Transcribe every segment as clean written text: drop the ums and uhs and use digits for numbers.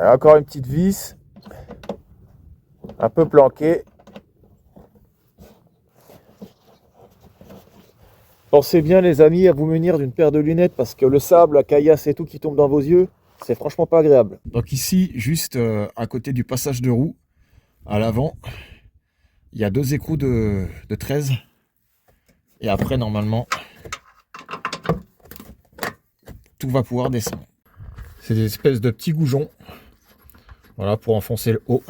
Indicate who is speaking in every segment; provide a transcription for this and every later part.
Speaker 1: Encore une petite vis, un peu planquée. Pensez bien les amis à vous munir d'une paire de lunettes parce que le sable, la caillasse et tout qui tombe dans vos yeux, c'est franchement pas agréable. Donc ici, juste à côté du passage de roue, à l'avant, il y a 2 écrous de 13. Et après, normalement, tout va pouvoir descendre. C'est des espèces de petits goujons. Voilà, pour enfoncer le haut.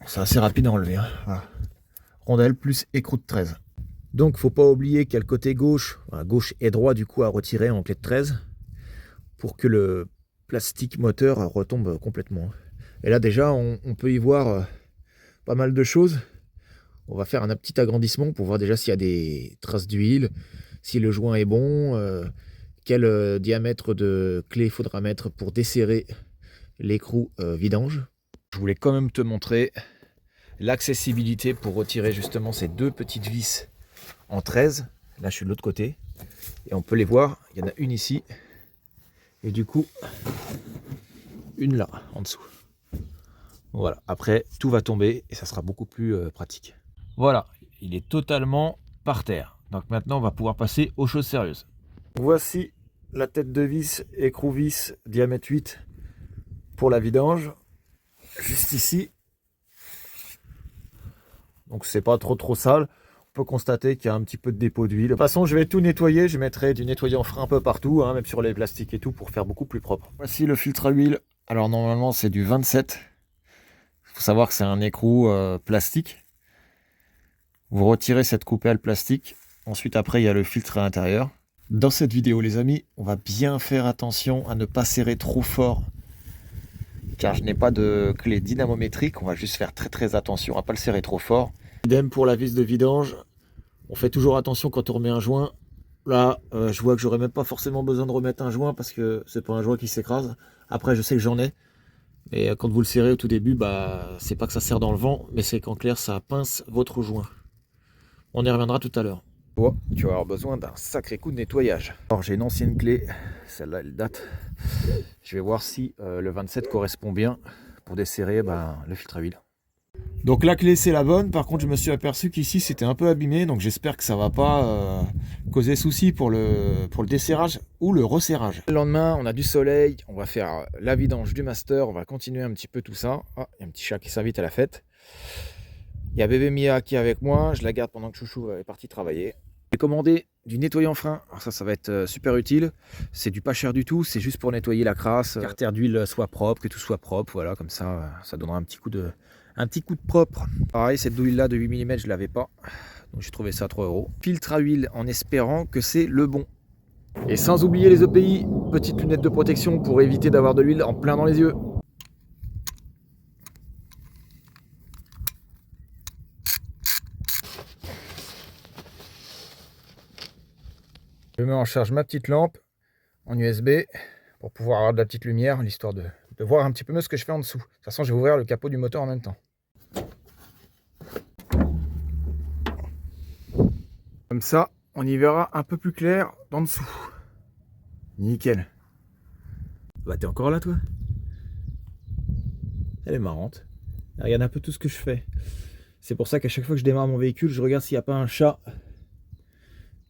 Speaker 1: C'est assez rapide à enlever. Hein. Voilà. Rondelle plus écrou de 13. Donc, faut pas oublier qu'il y a le côté gauche, gauche et droit du coup à retirer en clé de 13 pour que le plastique moteur retombe complètement. Et là déjà, on peut y voir pas mal de choses. On va faire un petit agrandissement pour voir déjà s'il y a des traces d'huile, si le joint est bon, quel diamètre de clé il faudra mettre pour desserrer l'écrou vidange. Je voulais quand même te montrer l'accessibilité pour retirer justement ces 2 petites vis en 13. Là je suis de l'autre côté et on peut les voir, il y en a une ici et du coup une là en dessous. Voilà, après tout va tomber et ça sera beaucoup plus pratique. Voilà, il est totalement par terre. Donc maintenant on va pouvoir passer aux choses sérieuses. Voici la tête de vis, écrou vis, diamètre 8 pour la vidange. Juste ici. Donc c'est pas trop sale. On peut constater qu'il y a un petit peu de dépôt d'huile. De toute façon, je vais tout nettoyer. Je mettrai du nettoyant frein un peu partout, hein, même sur les plastiques et tout, pour faire beaucoup plus propre. Voici le filtre à huile. Alors normalement, c'est du 27. Il faut savoir que c'est un écrou plastique. Vous retirez cette coupelle plastique. Ensuite, après, il y a le filtre à l'intérieur. Dans cette vidéo, les amis, on va bien faire attention à ne pas serrer trop fort. Car je n'ai pas de clé dynamométrique. On va juste faire très attention à ne pas le serrer trop fort. Idem pour la vis de vidange, on fait toujours attention quand on remet un joint. Là, je vois que j'aurais même pas forcément besoin de remettre un joint parce que c'est pas un joint qui s'écrase. Après, je sais que j'en ai. Et quand vous le serrez au tout début, c'est pas que ça serre dans le vent, mais c'est qu'en clair, ça pince votre joint. On y reviendra tout à l'heure. Oh, tu vas avoir besoin d'un sacré coup de nettoyage. Alors, j'ai une ancienne clé. Celle-là, elle date. Je vais voir si le 27 correspond bien pour desserrer le filtre à huile. Donc la clé c'est la bonne, par contre je me suis aperçu qu'ici c'était un peu abîmé, donc j'espère que ça va pas causer souci pour le desserrage ou le resserrage. Le lendemain on a du soleil, on va faire la vidange du master, on va continuer un petit peu tout ça. Ah, il y a un petit chat qui s'invite à la fête. Il y a bébé Mia qui est avec moi, je la garde pendant que Chouchou est parti travailler. J'ai commandé du nettoyant frein, alors ça va être super utile, c'est du pas cher du tout, c'est juste pour nettoyer la crasse, que l'artère d'huile soit propre, que tout soit propre, voilà, comme ça, ça donnera un petit coup de propre. Pareil, cette douille là de 8 mm je l'avais pas, donc j'ai trouvé ça à 3 €. Filtre à huile en espérant que c'est le bon. Et sans oublier les EPI, petite lunette de protection pour éviter d'avoir de l'huile en plein dans les yeux. Je mets en charge ma petite lampe en USB pour pouvoir avoir de la petite lumière, l'histoire de voir un petit peu mieux ce que je fais en dessous. De toute façon, je vais ouvrir le capot du moteur en même temps. Comme ça, on y verra un peu plus clair d'en dessous. Nickel. Bah t'es encore là toi? Elle est marrante. Elle regarde un peu tout ce que je fais. C'est pour ça qu'à chaque fois que je démarre mon véhicule, je regarde s'il n'y a pas un chat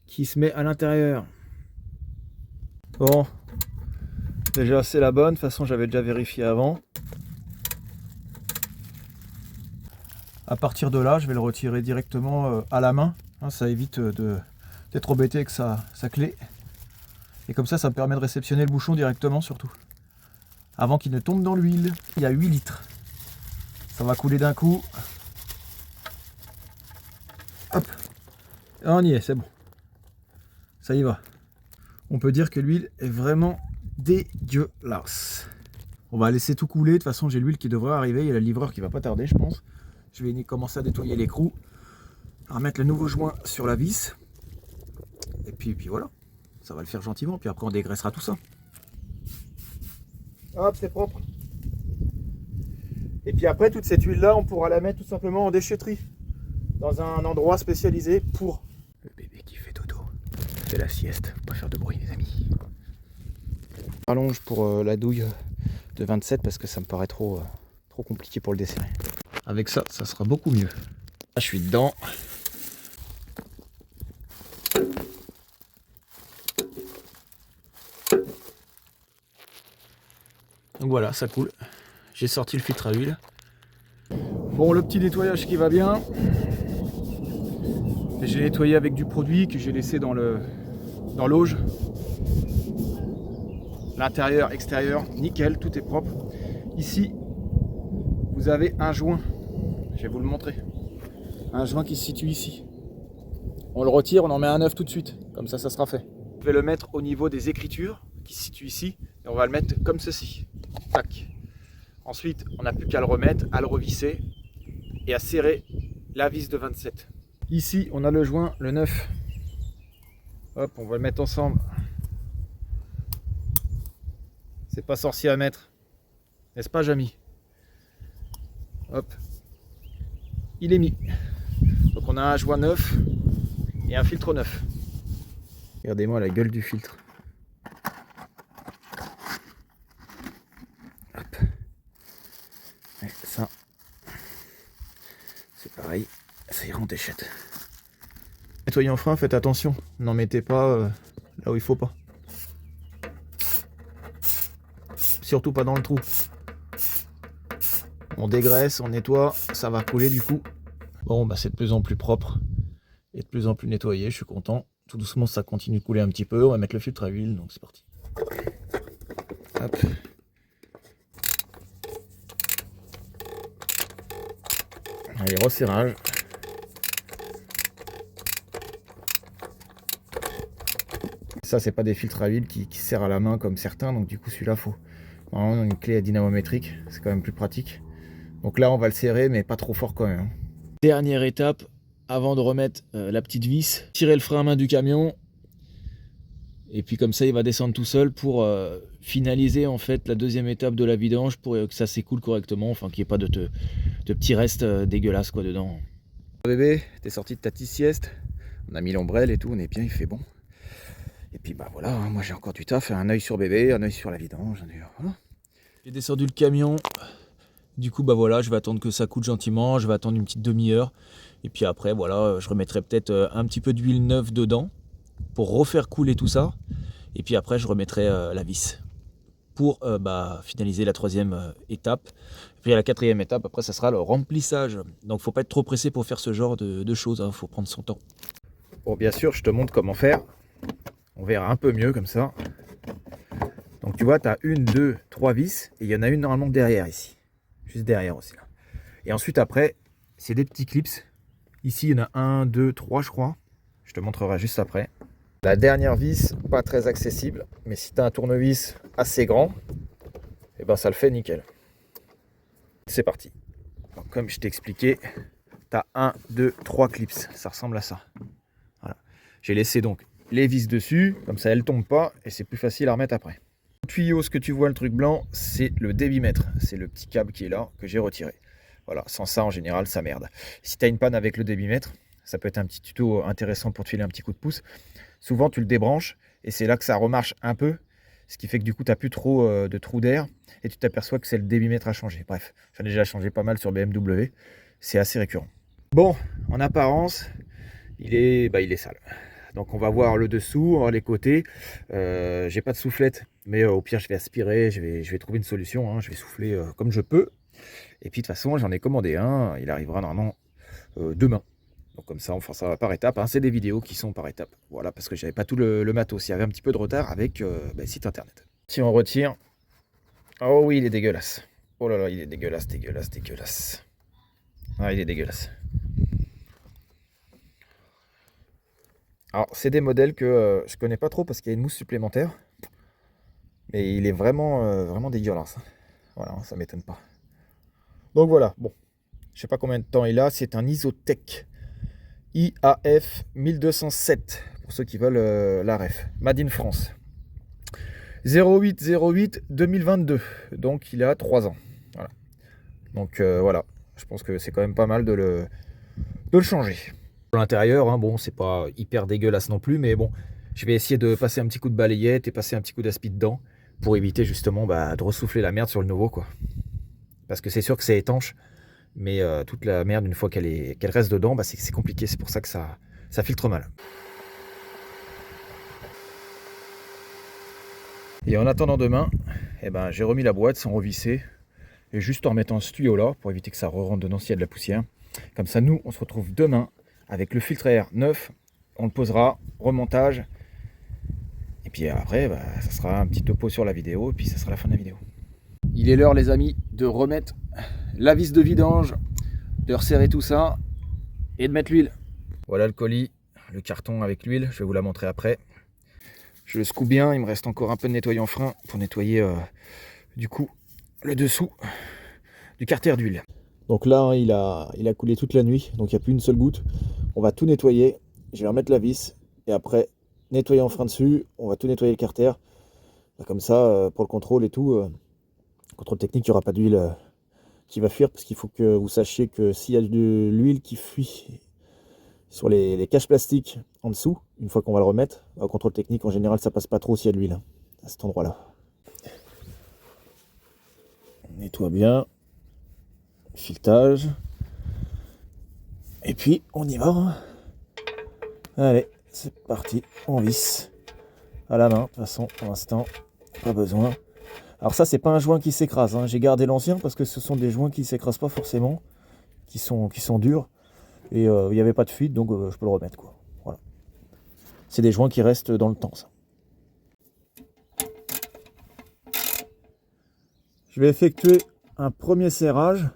Speaker 1: qui se met à l'intérieur. Bon, déjà c'est la bonne, de toute façon j'avais déjà vérifié avant. À partir de là, je vais le retirer directement à la main. Ça évite d'être embêté avec sa clé. Et comme ça, ça me permet de réceptionner le bouchon directement surtout. Avant qu'il ne tombe dans l'huile. Il y a 8 litres. Ça va couler d'un coup. Hop. On y est, c'est bon. Ça y va. On peut dire que l'huile est vraiment dégueulasse. On va laisser tout couler. De toute façon, j'ai l'huile qui devrait arriver. Il y a le livreur qui va pas tarder, je pense. Je vais commencer à nettoyer l'écrou. Remettre le nouveau joint sur la vis. Et puis voilà. Ça va le faire gentiment. Puis après, on dégraissera tout ça. Hop, c'est propre. Et puis après, toute cette huile-là, on pourra la mettre tout simplement en déchetterie. Dans un endroit spécialisé pour... Le bébé qui fait dodo. Fait la sieste. Faut pas faire de bruit, les amis.
Speaker 2: rallonge pour la douille de 27 parce que ça me paraît trop compliqué pour le desserrer.
Speaker 1: Avec ça, ça sera beaucoup mieux. Là, je suis dedans. Donc voilà, ça coule. J'ai sorti le filtre à huile. Bon, le petit nettoyage qui va bien. J'ai nettoyé avec du produit que j'ai laissé dans l'auge. L'intérieur, extérieur, nickel, tout est propre. Ici, vous avez un joint. Je vais vous le montrer. Un joint qui se situe ici. On le retire, on en met un neuf tout de suite. Comme ça, ça sera fait. Je vais le mettre au niveau des écritures qui se situent ici. Et on va le mettre comme ceci. Tac. Ensuite, on n'a plus qu'à le remettre, à le revisser et à serrer la vis de 27. Ici, on a le joint, le 9. Hop, on va le mettre ensemble. C'est pas sorcier à mettre. N'est-ce pas, Jamy? Hop. Il est mis. Donc on a un joint 9 et un filtre 9. Regardez-moi la gueule du filtre. Hop. Et ça, c'est pareil. Ça ira en déchette. Nettoyez en frein, faites attention. N'en mettez pas là où il faut pas. Surtout pas dans le trou. On dégraisse, on nettoie, ça va couler du coup. Bon, bah c'est de plus en plus propre et de plus en plus nettoyé, je suis content. Tout doucement, ça continue de couler un petit peu. On va mettre le filtre à huile, donc c'est parti. Hop. Allez, resserrage. Ça, c'est pas des filtres à huile qui serrent à la main comme certains, donc du coup celui-là, faut vraiment une clé dynamométrique, c'est quand même plus pratique. Donc là, on va le serrer, mais pas trop fort quand même. Dernière étape, avant de remettre la petite vis, tirer le frein à main du camion, et puis comme ça, il va descendre tout seul pour finaliser en fait la deuxième étape de la vidange pour que ça s'écoule correctement, enfin qu'il n'y ait pas de petits restes dégueulasses quoi dedans. Bébé, t'es sorti de ta petite sieste, on a mis l'ombrelle et tout, on est bien, il fait bon. Et puis bah voilà, hein, moi j'ai encore du taf, un œil sur bébé, un œil sur la vidange. Voilà. J'ai descendu le camion. Du coup, bah voilà, je vais attendre que ça coule gentiment, je vais attendre une petite demi-heure. Et puis après, voilà, je remettrai peut-être un petit peu d'huile neuve dedans pour refaire couler tout ça. Et puis après, je remettrai la vis pour finaliser la troisième étape. Et puis à la quatrième étape, après, ça sera le remplissage. Donc, faut pas être trop pressé pour faire ce genre de choses, hein, faut prendre son temps. Bon, bien sûr, je te montre comment faire. On verra un peu mieux comme ça. Donc, tu vois, tu as une, deux, trois vis et il y en a une normalement derrière ici. Juste derrière aussi là. Et ensuite après, c'est des petits clips. Ici il y en a 1, 2, 3 je crois. Je te montrerai juste après. La dernière vis, pas très accessible. Mais si tu as un tournevis assez grand, et ben ça le fait nickel. C'est parti. Donc, comme je t'ai expliqué, tu as 1, 2, 3 clips. Ça ressemble à ça. Voilà. J'ai laissé donc les vis dessus. Comme ça elles ne tombent pas. Et c'est plus facile à remettre après. Tuyau, ce que tu vois, le truc blanc, c'est le débitmètre. C'est le petit câble qui est là, que j'ai retiré. Voilà, sans ça, en général, ça merde. Si tu as une panne avec le débitmètre, ça peut être un petit tuto intéressant pour te filer un petit coup de pouce. Souvent, tu le débranches et c'est là que ça remarche un peu. Ce qui fait que du coup, tu n'as plus trop de trous d'air et tu t'aperçois que c'est le débitmètre à changer. Bref, j'en ai déjà changé pas mal sur BMW. C'est assez récurrent. Bon, en apparence, il est sale. Donc on va voir le dessous, on va voir les côtés. J'ai pas de soufflette, mais au pire je vais aspirer, je vais trouver une solution, hein. Je vais souffler comme je peux. Et puis de toute façon j'en ai commandé un, il arrivera normalement demain. Donc comme ça on fera ça par étapes, hein. C'est des vidéos qui sont par étapes. Voilà, parce que j'avais pas tout le matos, il y avait un petit peu de retard avec le site internet. Si on retire, oh oui il est dégueulasse. Oh là là, il est dégueulasse. Ah, il est dégueulasse. Alors, c'est des modèles que je connais pas trop parce qu'il y a une mousse supplémentaire. Mais il est vraiment dégueulasse. Voilà, ça m'étonne pas. Donc voilà, bon. Je sais pas combien de temps il a. C'est un Isotech IAF 1207. Pour ceux qui veulent la ref. Made in France. 08 2022. Donc il a 3 ans. Voilà. Donc voilà. Je pense que c'est quand même pas mal de le changer. L'intérieur, hein, bon, c'est pas hyper dégueulasse non plus, mais bon, je vais essayer de passer un petit coup de balayette et passer un petit coup d'aspi dedans pour éviter justement de ressouffler la merde sur le nouveau, quoi. Parce que c'est sûr que c'est étanche, mais toute la merde, une fois qu'elle reste dedans, c'est compliqué. C'est pour ça que ça filtre mal. Et en attendant demain, j'ai remis la boîte sans revisser, et juste en remettant ce tuyau là pour éviter que ça rentre dedans s'il y a de la poussière. Comme ça, nous, on se retrouve demain avec le filtre à air neuf. On le posera, remontage. Et puis après, ça sera un petit topo sur la vidéo, et puis ça sera la fin de la vidéo. Il est l'heure, les amis, de remettre la vis de vidange, de resserrer tout ça, et de mettre l'huile. Voilà le colis, le carton avec l'huile, je vais vous la montrer après. Je le secoue bien, il me reste encore un peu de nettoyant frein pour nettoyer du coup le dessous du carter d'huile. Donc là, il a coulé toute la nuit, donc il n'y a plus une seule goutte. On va tout nettoyer, je vais remettre la vis, et après, nettoyer en frein dessus, on va tout nettoyer le carter. Comme ça, pour le contrôle et tout, contrôle technique, il n'y aura pas d'huile qui va fuir, parce qu'il faut que vous sachiez que s'il y a de l'huile qui fuit sur les caches plastiques en dessous, une fois qu'on va le remettre, au contrôle technique, en général, ça passe pas trop s'il y a de l'huile à cet endroit-là. On nettoie bien, filetage, et puis on y va. Allez, c'est parti, on visse à la main. De toute façon, pour l'instant, pas besoin. Alors ça, c'est pas un joint qui s'écrase, hein. J'ai gardé l'ancien parce que ce sont des joints qui s'écrasent pas forcément, qui sont durs. Et il n'y avait pas de fuite, donc je peux le remettre, quoi. Voilà. C'est des joints qui restent dans le temps, ça. Je vais effectuer un premier serrage.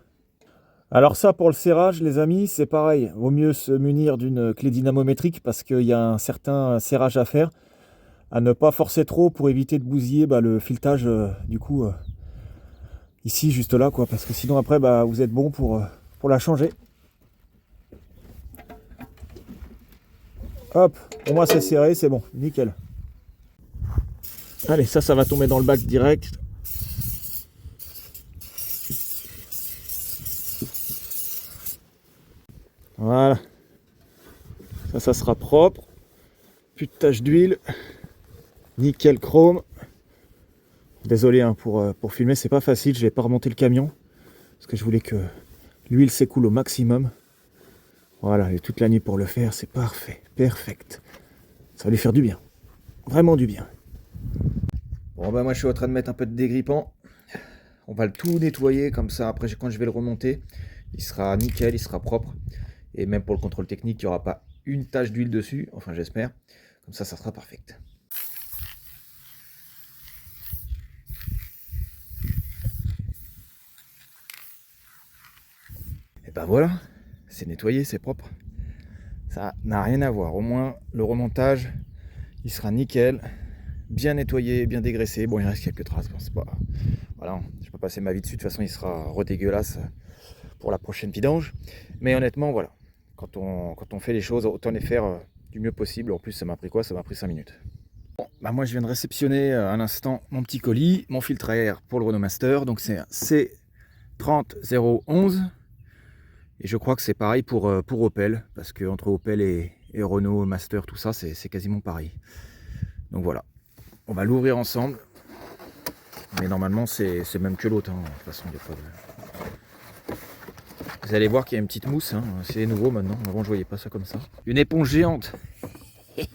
Speaker 1: Alors ça, pour le serrage, les amis, c'est pareil. Vaut mieux se munir d'une clé dynamométrique parce qu'il y a un certain serrage à faire. À ne pas forcer trop pour éviter de bousiller le filetage, du coup, ici, juste là, quoi. Parce que sinon, après, vous êtes bon pour la changer. Hop, pour moi c'est serré, c'est bon, nickel. Allez, ça va tomber dans le bac direct. Voilà. Ça sera propre. Plus de taches d'huile. Nickel chrome. Désolé pour filmer, c'est pas facile, je vais pas remonter le camion. Parce que je voulais que l'huile s'écoule au maximum. Voilà, et toute la nuit pour le faire, c'est parfait, perfect. Ça va lui faire du bien, vraiment du bien. Bon moi je suis en train de mettre un peu de dégrippant. On va le tout nettoyer comme ça, après quand je vais le remonter, il sera nickel, il sera propre. Et même pour le contrôle technique, il n'y aura pas une tache d'huile dessus, enfin j'espère. Comme ça sera parfait. Et voilà, c'est nettoyé, c'est propre. Ça n'a rien à voir. Au moins, le remontage, il sera nickel, bien nettoyé, bien dégraissé. Bon, il reste quelques traces. Bon, c'est pas... Voilà, je peux passer ma vie dessus. De toute façon, il sera redégueulasse pour la prochaine vidange. Mais honnêtement, voilà. Quand on fait les choses, autant les faire du mieux possible. En plus, ça m'a pris quoi? Ça m'a pris 5 minutes. Bon, moi, je viens de réceptionner à l'instant mon petit colis, mon filtre à air pour le Renault Master. Donc, c'est un C30011. Et je crois que c'est pareil pour Opel, parce que entre Opel et Renault Master, tout ça, c'est quasiment pareil. Donc voilà, on va l'ouvrir ensemble. Mais normalement, c'est même que l'autre. Hein. De toute façon, il n'y a pas de... Vous allez voir qu'il y a une petite mousse. Hein. C'est nouveau maintenant. Avant, je voyais pas ça comme ça. Une éponge géante. Et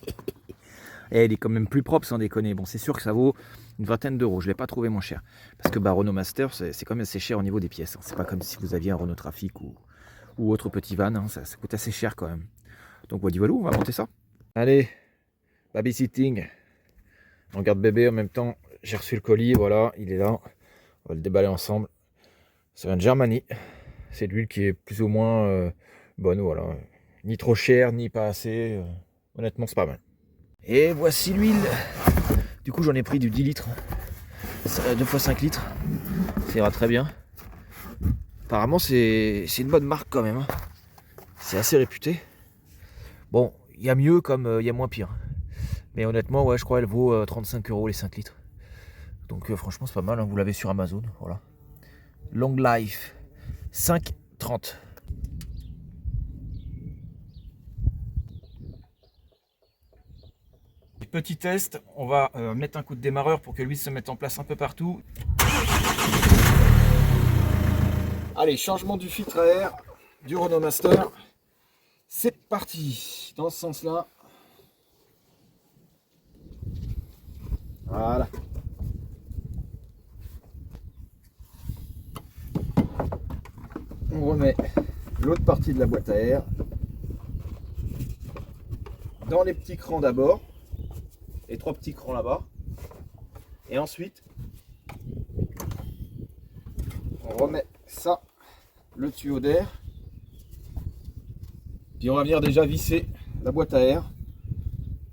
Speaker 1: elle est quand même plus propre, sans déconner. Bon, c'est sûr que ça vaut une vingtaine d'euros. Je ne l'ai pas trouvé moins cher. Parce que Renault Master, c'est quand même assez cher au niveau des pièces. Hein. C'est pas comme si vous aviez un Renault Trafic ou autre petit van, hein, ça coûte assez cher quand même. Donc voilà, on va monter ça. Allez, babysitting. On regarde bébé en même temps. J'ai reçu le colis, voilà, il est là. On va le déballer ensemble. Ça vient de Germanie. C'est de l'huile qui est plus ou moins bonne, voilà. Ni trop cher, ni pas assez. Honnêtement, c'est pas mal. Et voici l'huile. Du coup, j'en ai pris du 10 litres. 2 fois 5 litres. Ça ira très bien. Apparemment, c'est une bonne marque quand même. Hein. C'est assez réputé. Bon, il y a mieux comme il y a moins pire. Mais honnêtement, ouais, je crois qu'elle vaut 35 € les 5 litres. Donc franchement, c'est pas mal. Hein. Vous l'avez sur Amazon. Voilà. Long Life. 5,30.
Speaker 2: petit test, on va mettre un coup de démarreur pour que l'huile se mette en place un peu partout.
Speaker 1: Allez, changement du filtre à air du Renault Master. C'est parti, dans ce sens-là. Voilà. On remet l'autre partie de la boîte à air dans les petits crans d'abord, les 3 petits crans là-bas, et ensuite on remet ça, le tuyau d'air, puis on va venir déjà visser la boîte à air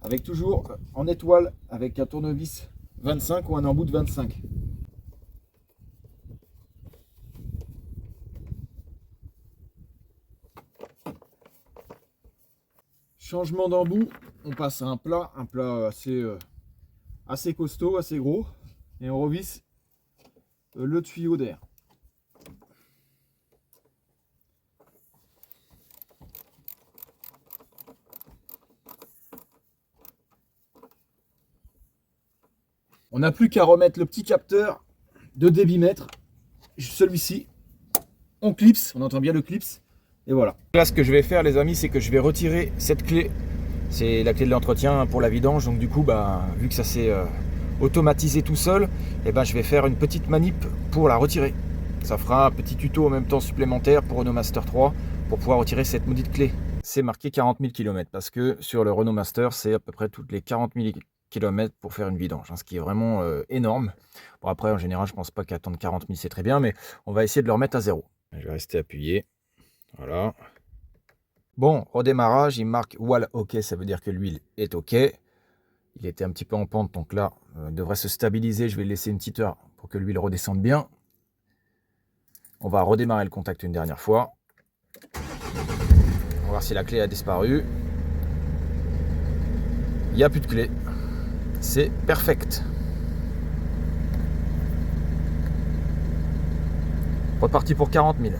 Speaker 1: avec toujours en étoile avec un tournevis 25 ou un embout de 25. Changement d'embout, on passe à un plat assez costaud, assez gros, et on revisse le tuyau d'air. On n'a plus qu'à remettre le petit capteur de débitmètre, celui-ci. On clipse, on entend bien le clips, et voilà.
Speaker 2: Là, ce que je vais faire, les amis, c'est que je vais retirer cette clé. C'est la clé de l'entretien pour la vidange. Donc du coup, vu que ça s'est automatisé tout seul, je vais faire une petite manip pour la retirer. Ça fera un petit tuto en même temps supplémentaire pour Renault Master 3 pour pouvoir retirer cette maudite clé. C'est marqué 40 000 km parce que sur le Renault Master, c'est à peu près toutes les 40 000 km pour faire une vidange, ce qui est vraiment énorme. Bon, après, en général, je pense pas qu'attendre 40 000 c'est très bien, mais on va essayer de le remettre à zéro. Je vais rester appuyé. Voilà. Bon, redémarrage, il marque Wall OK, ça veut dire que l'huile est OK. Il était un petit peu en pente, donc là, il devrait se stabiliser. Je vais laisser une petite heure pour que l'huile redescende bien. On va redémarrer le contact une dernière fois. On va voir si la clé a disparu. Il n'y a plus de clé. C'est perfect. Reparti pour 40 000.